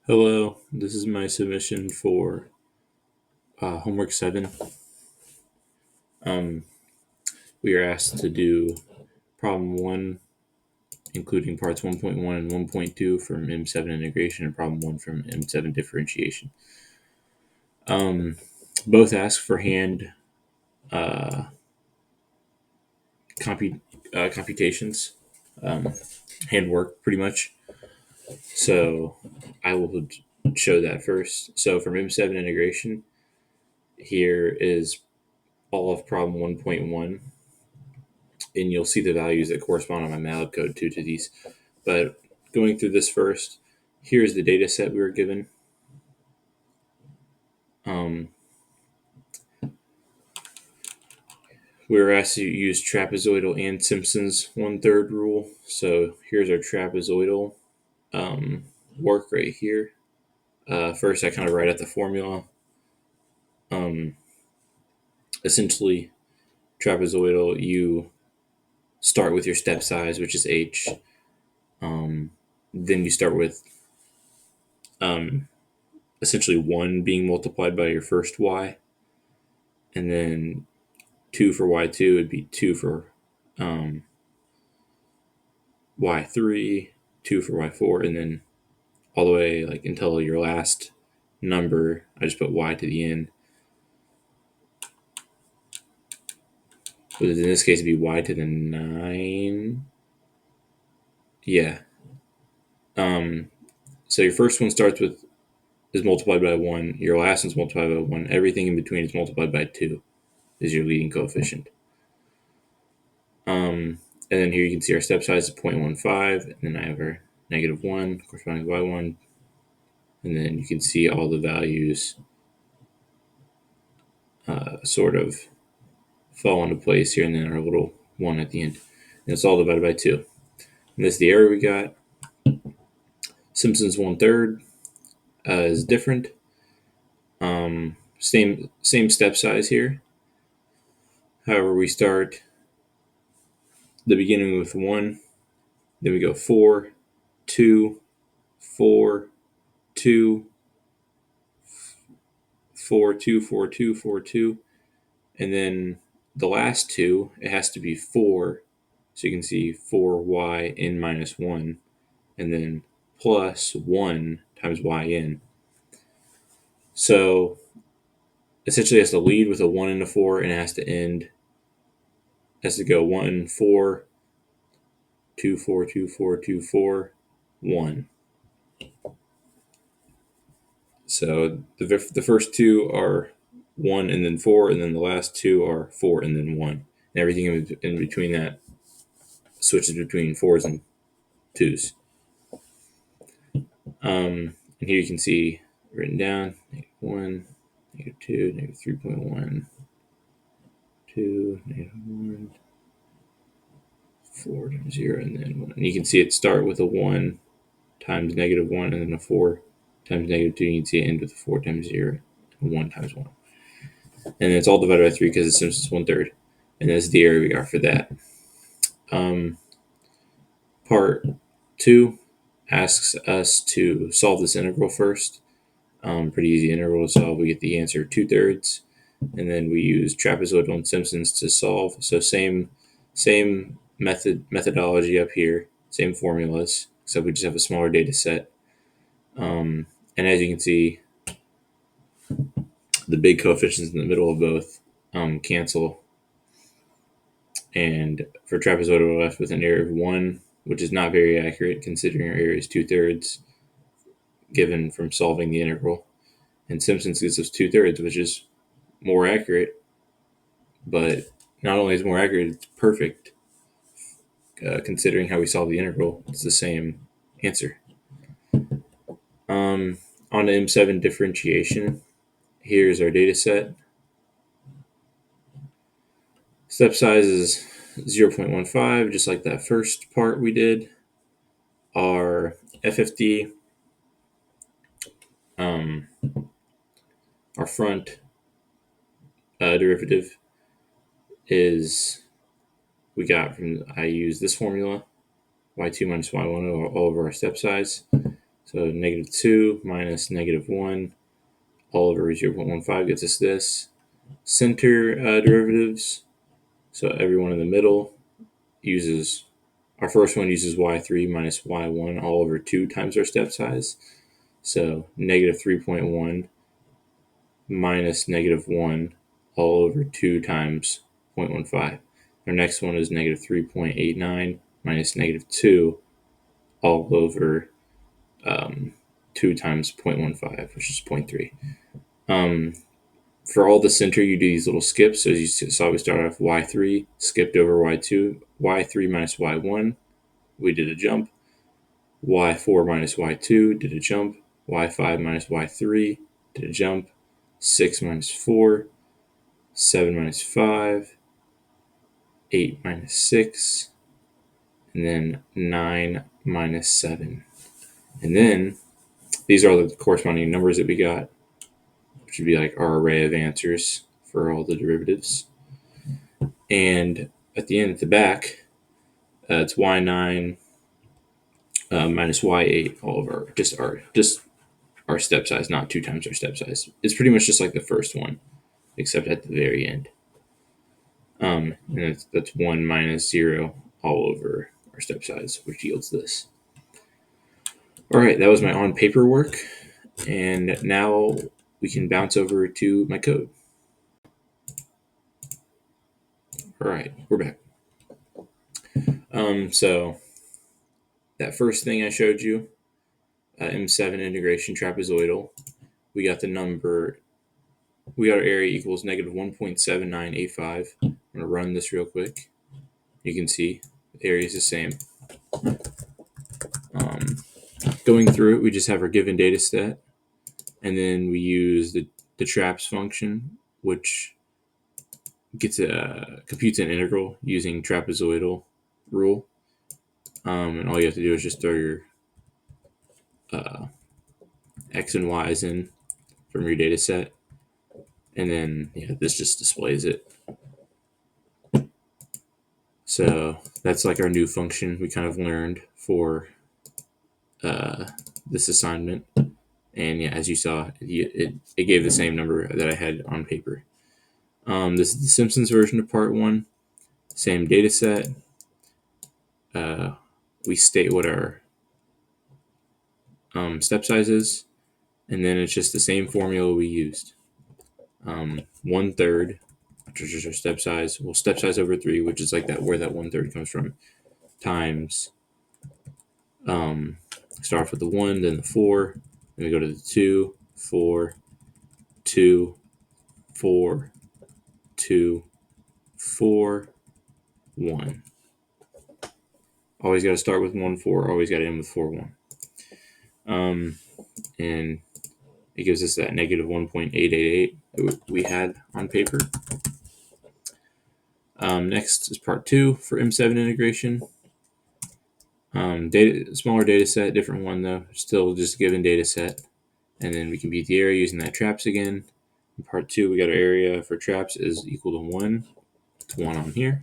Hello, this is my submission for homework 7. Um, we are asked to do problem 1, including parts 1.1 and 1.2 from M7 integration, and problem 1 from M7 differentiation. Both ask for hand uh, computations, handwork pretty much. So I will show that first. So from M7 integration, here is all of problem 1.1, and you'll see the values that correspond on my malloc code to these. But going through this first, here's the data set we were given. We were asked to use trapezoidal and Simpson's 1/3 rule. So here's our trapezoidal work right here. First, I kind of write out the formula. Essentially, trapezoidal, you start with your step size, which is h. Then you start with essentially 1 being multiplied by your first y, and then 2 for y2 would be 2 for y3, 2 for y4, and then all the way until your last number. I just put y to the end. But in this case, it'd be y to the 9. Yeah. So your first one is multiplied by 1. Your last one's multiplied by 1. Everything in between is multiplied by 2 is your leading coefficient. And then here you can see our step size is 0.15, and then I have our -1 corresponding to y1, and then you can see all the values sort of fall into place here, and then our little 1 at the end. And it's all divided by 2. And this is the error we got. Simpson's 1/3 is different. Same step size here. However, we start the beginning with 1, then we go 4, 2, 4, 2, 4, 2, 4, 2, 4, 2, and then the last 2, it has to be 4. So you can see 4y n minus 1, and then plus 1 times yn. So essentially it has to lead with a 1 and a 4, and it has to end, it has to go 1, 4, 2, 4, 2, 4, 2, 4, 1. So the first 2 are 1 and then 4, and then the last 2 are 4 and then 1. And everything in between that switches between 4s and 2s. And here you can see written down -1, -2, -3.1, 2, -1, 4 times 0, and then 1. And you can see it start with a 1 times -1, and then a 4 times -2. You can see it end with a 4 times 0, and 1 times 1. And it's all divided by 3 because it's Simpson's 1/3. And that's the area we got for that. Part 2 asks us to solve this integral first. Pretty easy integral to solve. We get the answer 2/3, and then we use trapezoidal and Simpsons to solve. So same methodology up here, same formulas, except we just have a smaller data set. And as you can see, the big coefficients in the middle of both cancel. And for trapezoidal, we're left with an error of 1, which is not very accurate considering our area is 2/3 given from solving the integral. And Simpsons gives us 2/3, which is more accurate, but not only is it more accurate, it's perfect. Considering how we solve the integral, it's the same answer. On to M7 differentiation. Here's our data set. Step size is 0.15, just like that first part we did. Our FFD, our front derivative is, we got from, I use this formula, y2 minus y1 all over our step size. So negative 2 minus negative 1 all over 0.15 gets us this. Center derivatives, so everyone in the middle uses, our first one uses y3 minus y1 all over 2 times our step size. So negative 3.1 minus negative 1 all over 2 times 0.15. Our next one is negative 3.89 minus negative 2 all over 2 times 0.15, which is 0.3. For all the center, you do these little skips. So as you saw, we started off y3, skipped over y2, y3 minus y1, we did a jump, y4 minus y2, did a jump, y5 minus y3, did a jump, 6 minus 4, 7 minus 5, 8 minus 6, and then 9 minus 7. And then these are the corresponding numbers that we got, which would be like our array of answers for all the derivatives. And at the end, at the back, it's y9 minus y8 all over just our step size, not 2 times our step size. It's pretty much just like the first one, except at the very end. And that's 1 minus 0 all over our step size, which yields this. All right, that was my on paper work. And now we can bounce over to my code. All right, we're back. So that first thing I showed you, M7 integration trapezoidal, we got the number, we got our area equals negative 1.7985. I'm going to run this real quick. You can see the area is the same. Going through it, we just have our given data set, and then we use the traps function, which computes an integral using trapezoidal rule. And all you have to do is just throw your x and y's in from your data set, and then this just displays it. So that's like our new function we kind of learned for this assignment. And as you saw, it gave the same number that I had on paper. This is the Simpsons version of part 1. Same data set. We state what our step size is, and then it's just the same formula we used. 1/3, which is our step size. Well, step size over 3, which is like that, where that 1/3 comes from, times, start off with the 1, then the 4, then we go to the 2, 4, 2, 4, 2, 4, 1. Always got to start with 1, 4. Always got to end with 4, 1. And it gives us that negative 1.888 that we had on paper. Next is part 2 for M7 integration. Smaller data set, different one though. Still just a given data set. And then we compute the area using that traps again. In part 2, we got our area for traps is equal to 1. It's 1 on here.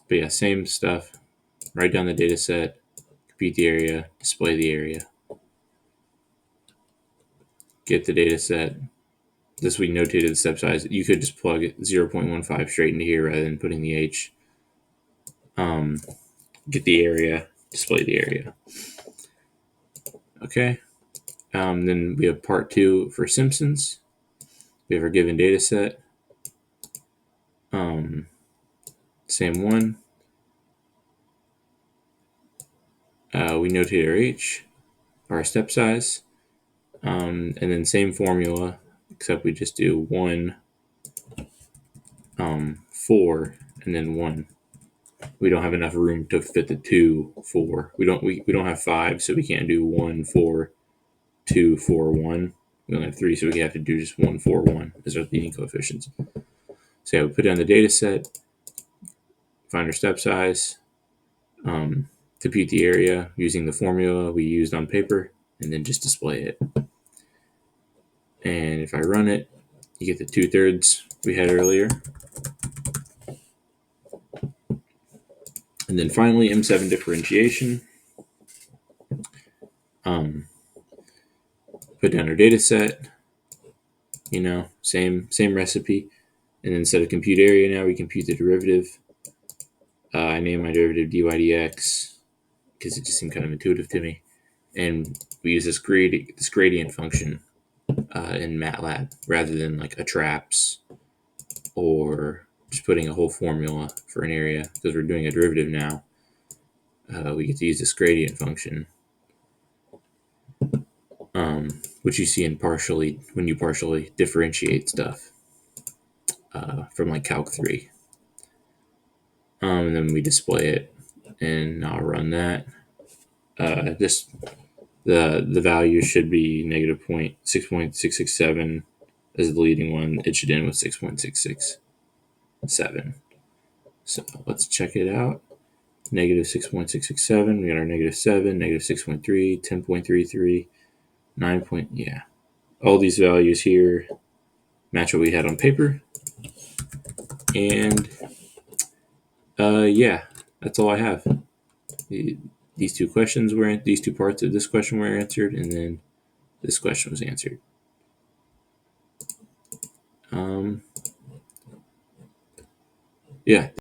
But yeah, same stuff. Write down the data set, compute the area, display the area. Get the data set. This we notated the step size. You could just plug 0.15 straight into here rather than putting the H. Get the area, display the area. Okay. Then we have part 2 for Simpsons. We have our given data set. Same one. We notate our H, our step size, and then same formula, except we just do 1, 4, and then 1. We don't have enough room to fit the 2, 4. We don't have 5, so we can't do 1, 4, 2, 4, 1. We only have 3, so we have to do just 1, 4, 1 as our leading coefficients. So yeah, we put down the data set, find our step size, compute the area using the formula we used on paper, and then just display it. And if I run it, you get the 2/3 we had earlier. And And then finally, M7 differentiation. Put down our data set, same recipe. And then instead of compute area, now we compute the derivative. I name my derivative dy dx because it just seemed kind of intuitive to me. And we use this gradient function in MATLAB rather than like a traps or just putting a whole formula for an area, because we're doing a derivative now. We get to use this gradient function, which you see in when you partially differentiate stuff from like Calc 3. And then we display it, and I'll run that. The value should be negative 6.667 as the leading one. It should end with 6.667. So let's check it out. Negative 6.667. We got our negative 7, negative 6.3, 10.33, 9. Yeah. All these values here match what we had on paper. And yeah, that's all I have. These two parts of this question were answered, and then this question was answered. Yeah.